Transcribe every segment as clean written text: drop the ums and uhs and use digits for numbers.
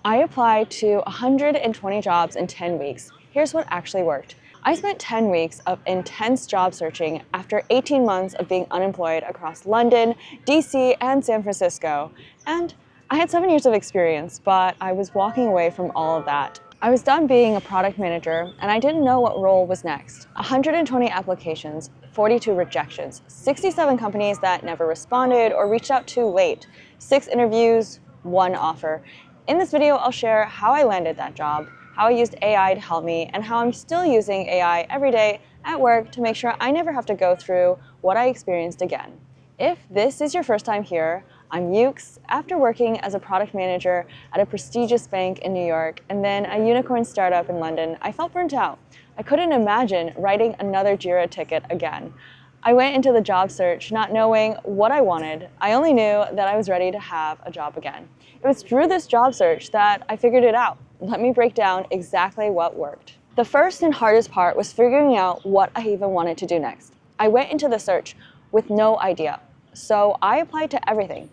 I applied to 120 jobs in 10 weeks. Here's what actually worked. I spent 10 weeks of intense job searching after 18 months of being unemployed across London, DC, and San Francisco. And I had 7 years of experience, but I was walking away from all of that. I was done being a product manager, and I didn't know what role was next. 120 applications, 42 rejections, 67 companies that never responded or reached out too late, 6 interviews, 1 offer. In this video, I'll share how I landed that job, how I used AI to help me, and how I'm still using AI every day at work to make sure I never have to go through what I experienced again. If this is your first time here, I'm Yuks. After working as a product manager at a prestigious bank in New York and then a unicorn startup in London, I felt burnt out. I couldn't imagine writing another Jira ticket again. I went into the job search not knowing what I wanted. I only knew that I was ready to have a job again. It was through this job search that I figured it out. Let me break down exactly what worked. The first and hardest part was figuring out what I even wanted to do next. I went into the search with no idea. So I applied to everything.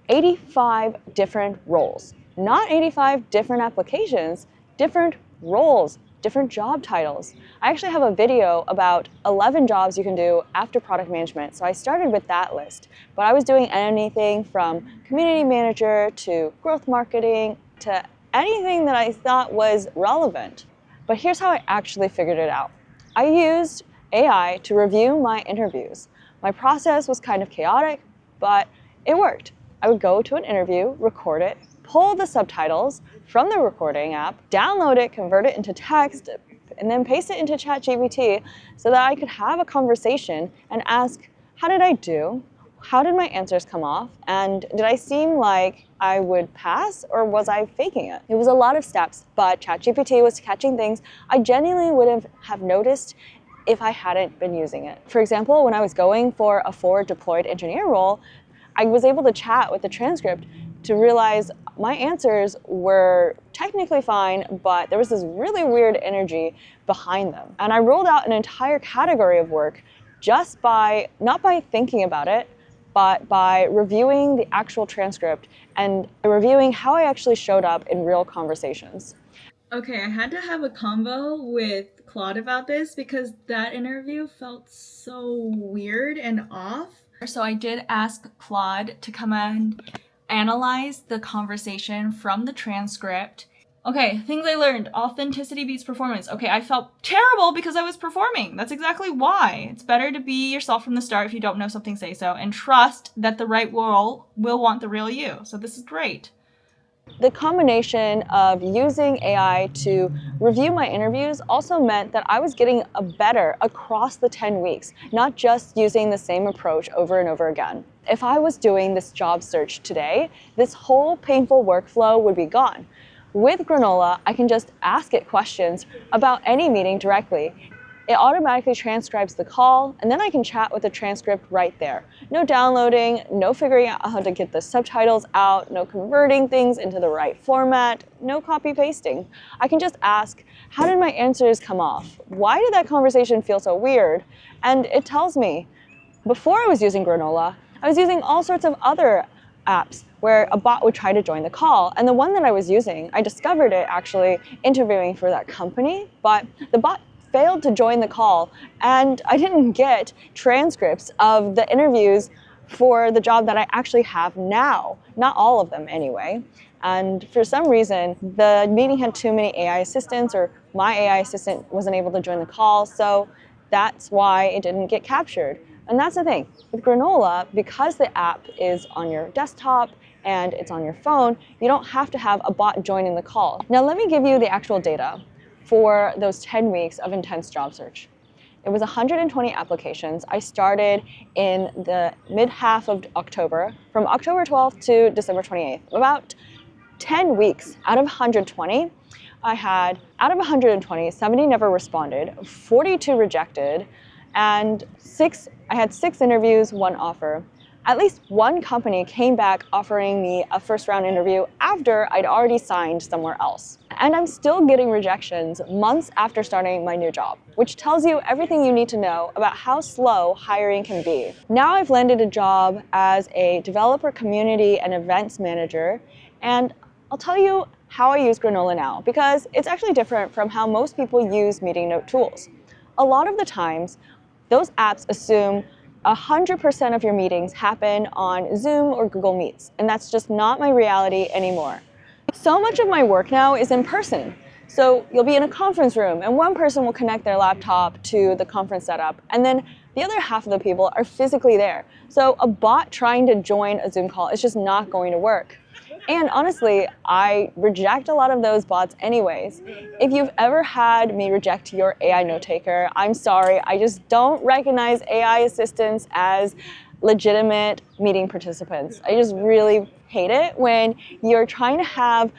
85 different roles. Not 85 different applications, different roles, different job titles. I actually have a video about 11 jobs you can do after product management, so I started with that list. But I was doing anything from community manager to growth marketing to anything that I thought was relevant. But here's how I actually figured it out. I used AI to review my interviews. My process was kind of chaotic, but it worked. I would go to an interview, record it, pull the subtitles from the recording app, download it, convert it into text, and then paste it into ChatGPT so that I could have a conversation and ask, how did I do? How did my answers come off? And did I seem like I would pass or was I faking it? It was a lot of steps, but ChatGPT was catching things I genuinely wouldn't have noticed if I hadn't been using it. For example, when I was going for a forward deployed engineer role, I was able to chat with the transcript to realize my answers were technically fine, but there was this really weird energy behind them. And I rolled out an entire category of work just by, not by thinking about it, but by reviewing the actual transcript and reviewing how I actually showed up in real conversations. Okay, I had to have a convo with Claude about this because that interview felt so weird and off. So I did ask Claude to come and analyze the conversation from the transcript. Okay, things I learned. Authenticity beats performance. Okay, I felt terrible because I was performing. That's exactly why. It's better to be yourself from the start. If you don't know something, say so, and trust that the right role will want the real you. So this is great. The combination of using AI to review my interviews also meant that I was getting better across the 10 weeks, not just using the same approach over and over again. If I was doing this job search today, this whole painful workflow would be gone. With Granola, I can just ask it questions about any meeting directly. It automatically transcribes the call, and then I can chat with the transcript right there. No downloading, no figuring out how to get the subtitles out, no converting things into the right format, no copy pasting. I can just ask, how did my answers come off? Why did that conversation feel so weird? And it tells me. Before I was using Granola, I was using all sorts of other apps where a bot would try to join the call. And the one that I was using, I discovered it actually interviewing for that company, but the bot failed to join the call, and I didn't get transcripts of the interviews for the job that I actually have now. Not all of them anyway. And for some reason, the meeting had too many AI assistants, or my AI assistant wasn't able to join the call, so that's why it didn't get captured. And that's the thing. With Granola, because the app is on your desktop and it's on your phone, you don't have to have a bot joining the call. Now let me give you the actual data for those 10 weeks of intense job search. It was 120 applications. I started in the mid-half of October, from October 12th to December 28th. About 10 weeks out of 120, I had, out of 120, 70 never responded, 42 rejected, and I had 6 interviews, 1 offer. At least one company came back offering me a first round interview after I'd already signed somewhere else. And I'm still getting rejections months after starting my new job, which tells you everything you need to know about how slow hiring can be. Now I've landed a job as a developer community and events manager, and I'll tell you, how I use Granola now, because it's actually different from how most people use meeting note tools. A lot of the times, those apps assume 100% of your meetings happen on Zoom or Google Meets, and that's just not my reality anymore. So much of my work now is in person. So you'll be in a conference room and one person will connect their laptop to the conference setup, and then the other half of the people are physically there. So a bot trying to join a Zoom call is just not going to work. And honestly, I reject a lot of those bots anyways. If you've ever had me reject your AI note taker, I'm sorry, I just don't recognize AI assistants as legitimate meeting participants. I just really hate it when you're trying to have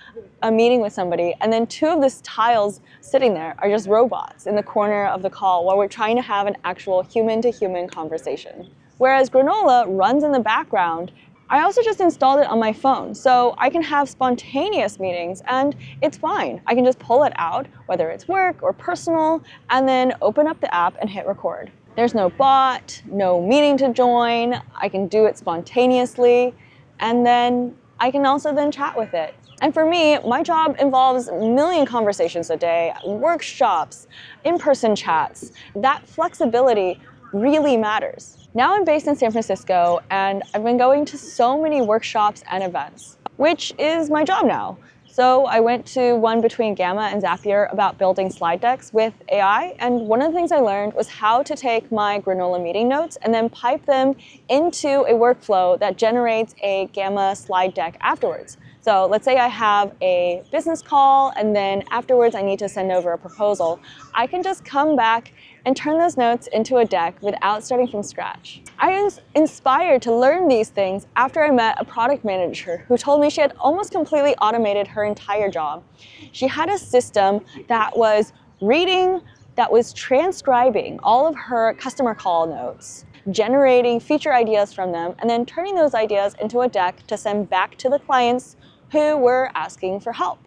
a meeting with somebody and then two of the tiles sitting there are just robots in the corner of the call while we're trying to have an actual human-to-human conversation. Whereas Granola runs in the background, I also just installed it on my phone, so I can have spontaneous meetings and it's fine. I can just pull it out, whether it's work or personal, and then open up the app and hit record. There's no bot, no meeting to join, I can do it spontaneously, and then I can also then chat with it. And for me, my job involves a million conversations a day, workshops, in-person chats. That flexibility really matters. Now I'm based in San Francisco and I've been going to so many workshops and events, which is my job now. So I went to one between Gamma and Zapier about building slide decks with AI, and one of the things I learned was how to take my Granola meeting notes and then pipe them into a workflow that generates a Gamma slide deck afterwards. So let's say I have a business call and then afterwards I need to send over a proposal. I can just come back and turn those notes into a deck without starting from scratch. I was inspired to learn these things after I met a product manager who told me she had almost completely automated her entire job. She had a system that was reading, that was transcribing all of her customer call notes, generating feature ideas from them, and then turning those ideas into a deck to send back to the clients who were asking for help.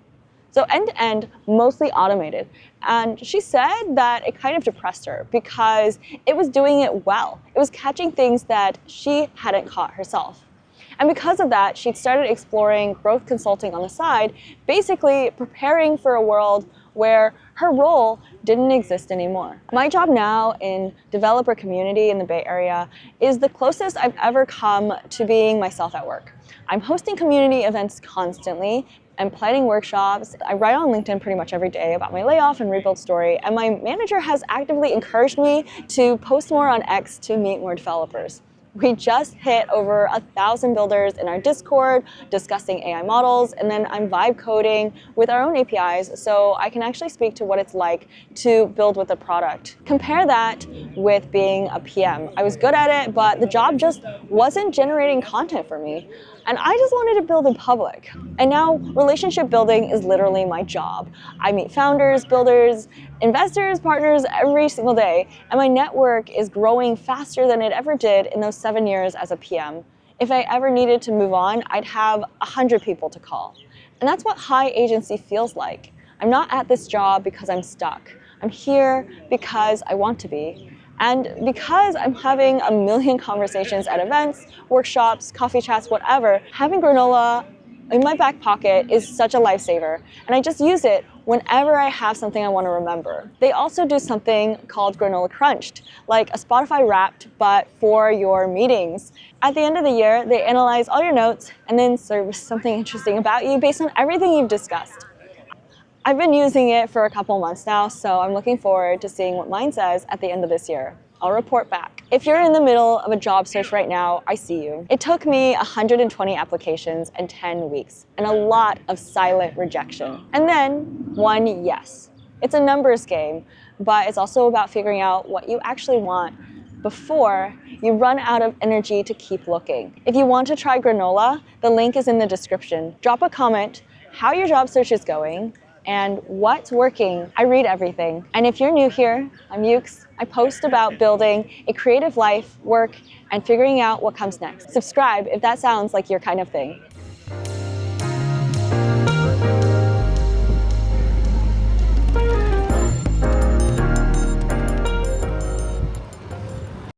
So end-to-end, mostly automated. And she said that it kind of depressed her because it was doing it well. It was catching things that she hadn't caught herself. And because of that, she'd started exploring growth consulting on the side, basically preparing for a world where her role didn't exist anymore. My job now in developer community in the Bay Area is the closest I've ever come to being myself at work. I'm hosting community events constantly, I'm planning workshops. I write on LinkedIn pretty much every day about my layoff and rebuild story, and my manager has actively encouraged me to post more on X to meet more developers. We just hit over 1,000 builders in our Discord discussing AI models, and then I'm vibe coding with our own APIs so I can actually speak to what it's like to build with a product. Compare that with being a PM. I was good at it, but the job just wasn't generating content for me. And I just wanted to build in public. And now relationship building is literally my job. I meet founders, builders, investors, partners every single day, and my network is growing faster than it ever did in those 7 years as a PM. If I ever needed to move on, I'd have 100 people to call. And that's what high agency feels like. I'm not at this job because I'm stuck. I'm here because I want to be. And because I'm having a million conversations at events, workshops, coffee chats, whatever, having Granola in my back pocket is such a lifesaver. And I just use it whenever I have something I want to remember. They also do something called Granola Crunched, like a Spotify Wrapped, but for your meetings. At the end of the year, they analyze all your notes and then serve something interesting about you based on everything you've discussed. I've been using it for a couple months now, so I'm looking forward to seeing what mine says at the end of this year. I'll report back. If you're in the middle of a job search right now, I see you. It took me 120 applications and 10 weeks, and a lot of silent rejection. And then one yes. It's a numbers game, but it's also about figuring out what you actually want before you run out of energy to keep looking. If you want to try Granola, the link is in the description. Drop a comment, how your job search is going, and what's working. I read everything. And if you're new here, I'm Yukes. I post about building a creative life, work, and figuring out what comes next. Subscribe if that sounds like your kind of thing.